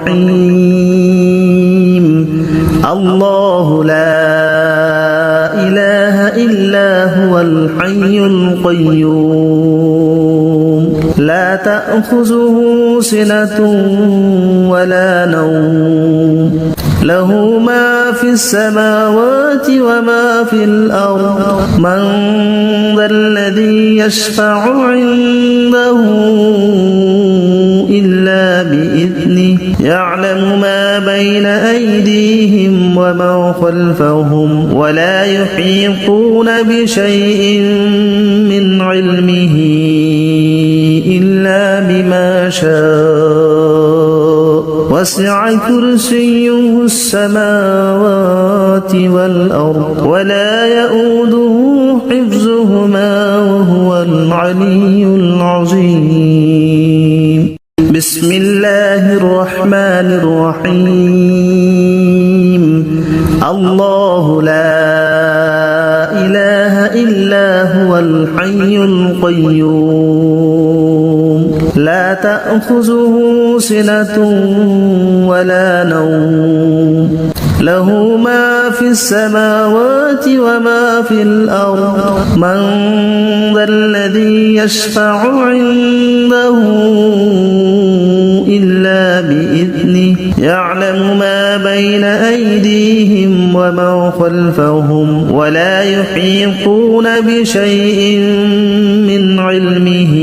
الرحيم. الله لا إله إلا هو الحي القيوم لا تأخذه سنة ولا نوم له ما في السماوات وما في الأرض من ذا الذي يشفع عنده إلا بإذنه يعلم ما بين أيديهم وما خلفهم ولا يحيطون بشيء من علمه إلا بما شاء وسع كرسيه السماوات والأرض ولا يؤوده حفظهما وهو العلي العظيم. بسم الله الرحمن الرحيم. الله لا إله إلا هو الحي القيوم لا تأخذه سنة ولا نوم له ما في السماوات وما في الأرض من ذا الذي يشفع عنده إلا بإذنه يعلم ما بين أيديهم وما خلفهم ولا يحيطون بشيء من علمه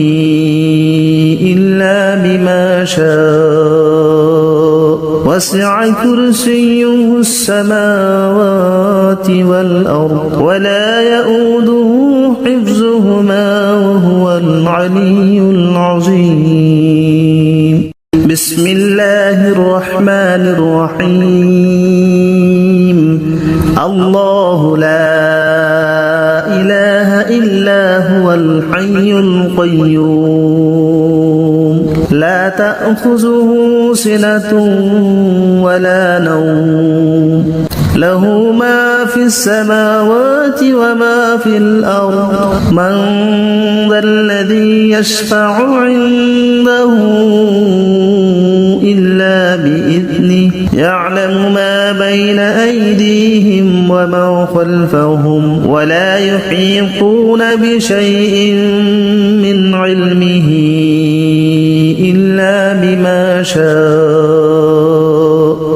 إلا بما شاء وسع كرسيه السماوات والأرض ولا يؤوده حفظهما وهو العلي العظيم. بسم الله الرحمن الرحيم. الله لا إله إلا هو الحي القيوم لا تأخذه سنة ولا نوم له ما في السماوات وما في الأرض من ذا الذي يشفع عنده إلا بإذنه يعلم ما بين أيديهم وما خلفهم ولا يحيطون بشيء من علمه إلا بما شاء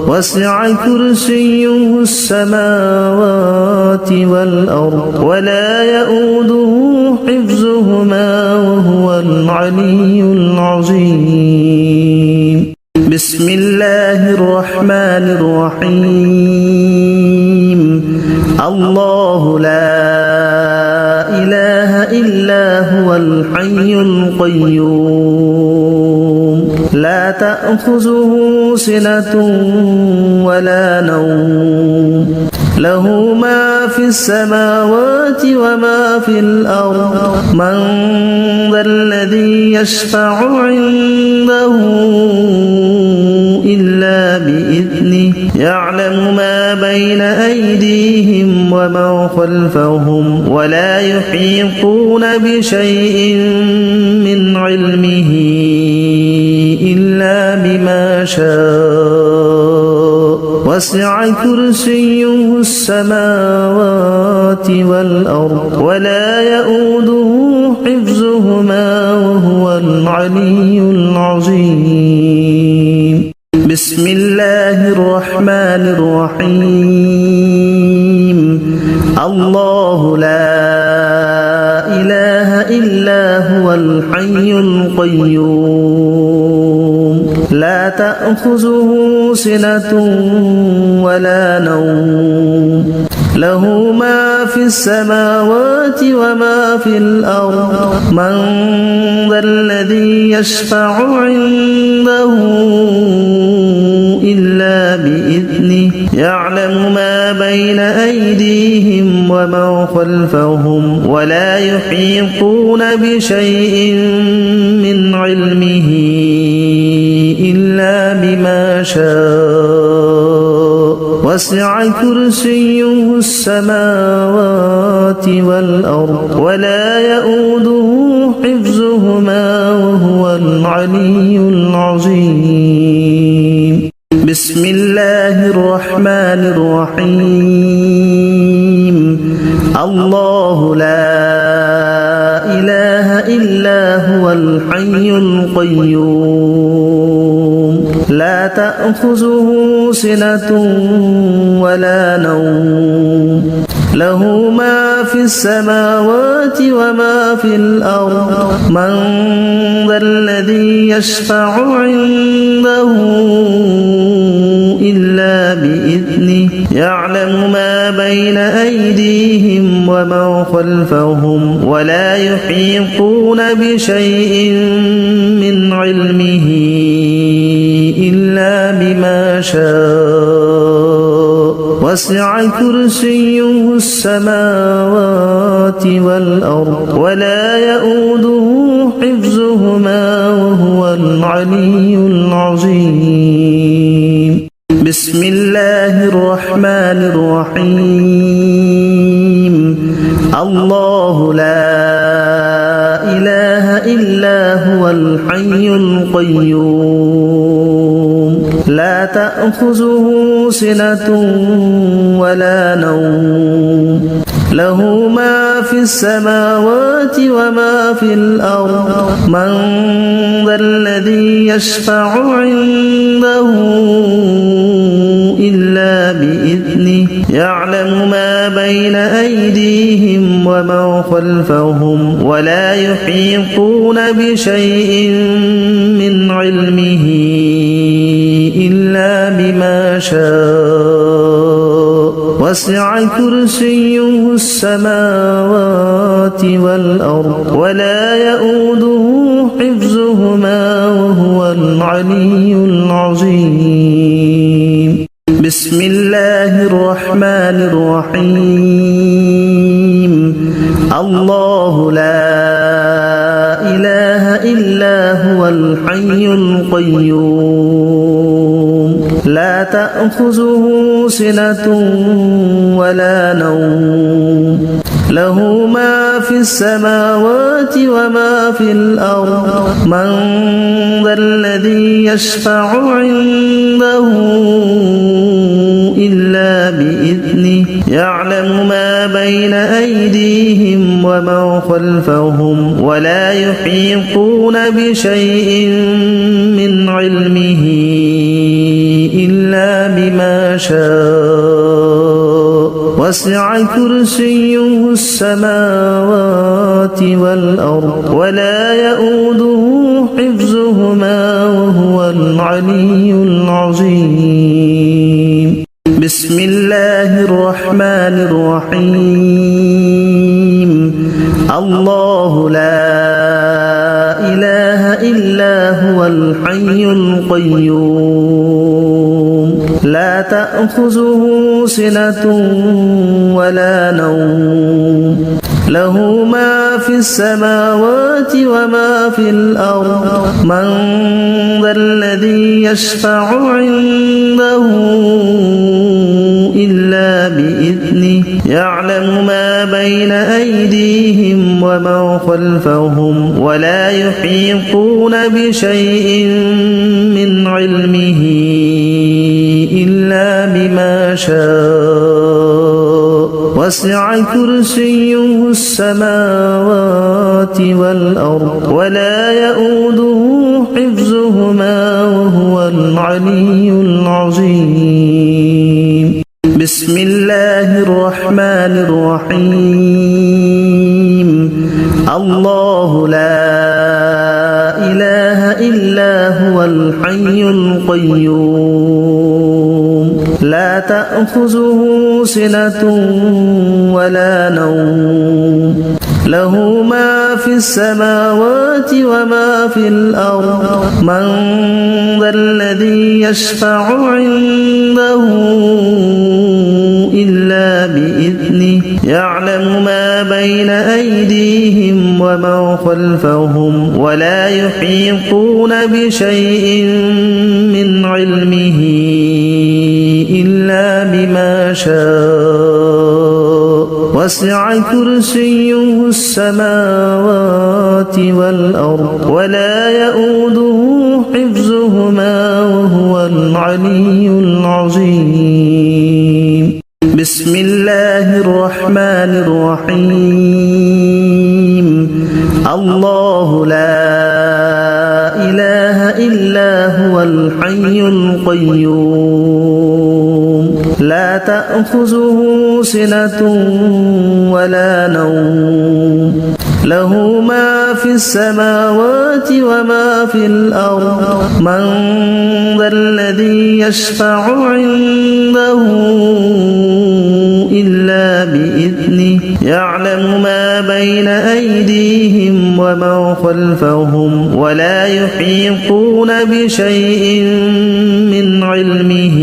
وسع كرسيه السماوات والأرض ولا يؤوده حفظهما وهو العلي العظيم. بسم الله الرحمن الرحيم. الله لا إله إلا هو الحي القيوم لا تأخذه سنة ولا نوم له ما في السماوات وما في الأرض من ذا الذي يشفع عنده إلا بإذنه يعلم ما بين أيديهم وما خلفهم ولا يحيطون بشيء من علمه إلا بما شاء وسع كرسيه السماوات والأرض ولا يؤوده حفظهما وهو العلي العظيم. بسم الله الرحمن الرحيم. الله لا إله إلا هو الحي القيوم لا تأخذه سنة ولا نوم له ما في السماوات وما في الأرض من ذا الذي يشفع عنده إلا بإذنه يعلم ما بين أيديهم وما خلفهم ولا يحيطون بشيء من علمه إلا بما شاء وسع كرسيه السماوات والأرض ولا يؤوده حفظهما وهو العلي العظيم بسم الله الرحمن الرحيم الله لا إله إلا هو الحي القيوم لا تأخذه سنة ولا نوم له ما في السماوات وما في الأرض من ذا الذي يشفع عنده إلا بإذنه يعلم ما بين أيديهم وما خلفهم ولا يحيطون بشيء من علمه إلا بما شاء وسع كرسيه السماوات والأرض ولا يؤوده حفظهما وهو العلي العظيم بسم الله الرحمن الرحيم الله لا إله إلا هو الحي القيوم لا تأخذه سنة ولا نوم له ما في السماوات وما في الأرض من ذا الذي يشفع عنده إلا بإذنه يعلم ما بين أيديهم وما خلفهم ولا يحيطون بشيء من علمه إلا بما شاء وسع كرسيه السماوات والأرض ولا يؤوده حفظهما وهو العلي العظيم بسم الله الرحمن الرحيم الله لا إله إلا هو الحي القيوم لا تأخذه سنة ولا نوم له ما في السماوات وما في الأرض من ذا الذي يشفع عنده إلا بإذنه يعلم ما بين أيديهم وما خلفهم ولا يحيطون بشيء من علمه إلا بما شاء وسع كرسيه السماوات والأرض ولا يؤوده حفظهما وهو العلي العظيم بسم الله الرحمن الرحيم الله لا إله إلا هو الحي القيوم لا تأخذه سنة ولا نوم له ما في السماوات وما في الأرض من ذا الذي يشفع عنده إلا بإذنه يعلم ما بين أيديهم وما خلفهم ولا يحيطون بشيء من علمه إلا بما شاء وسع كرسيه السماوات والأرض ولا يؤوده حفظهما وهو العلي العظيم بسم الله الرحمن الرحيم الله لا إله إلا هو الحي القيوم لا تأخذه سنة ولا نوم له ما في السماوات وما في الأرض من ذا الذي يشفع عنده إلا بإذنه يعلم ما بين أيديهم وما خلفهم ولا يحيطون بشيء من علمه إلا بما شاء وسع كرسيه السماوات والأرض ولا يؤوده حفظهما وهو العلي العظيم. بسم الله الرحمن الرحيم. الله لا إله إلا هو الحي القيوم لا تأخذه سنة ولا نوم له ما في السماوات وما في الأرض من ذا الذي يشفع عنده إلا بإذنه يعلم ما بين أيديهم وما خلفهم ولا يحيطون بشيء من علمه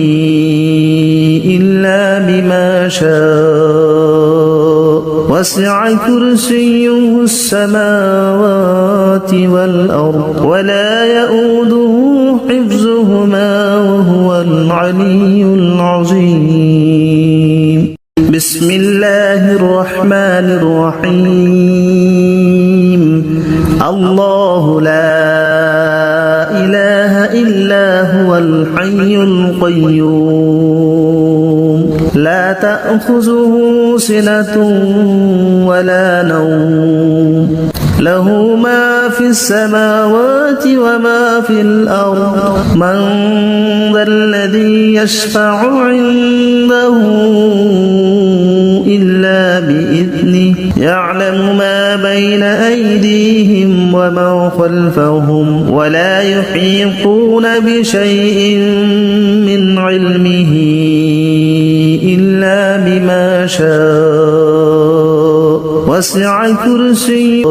إلا بما شاء وسع كرسيه السماوات والأرض ولا يؤوده حفظهما وهو العلي العظيم. بسم الله الرحمن الرحيم. الله لا إله إلا هو الحي القيوم لا تأخذه سنة ولا نوم له ما في السماوات وما في الأرض من ذا الذي يشفع عنده إلا بإذنه يعلم ما بين أيديهم وما خلفهم ولا يحيطون بشيء من علمه إلا بما شاء وسع كرسيه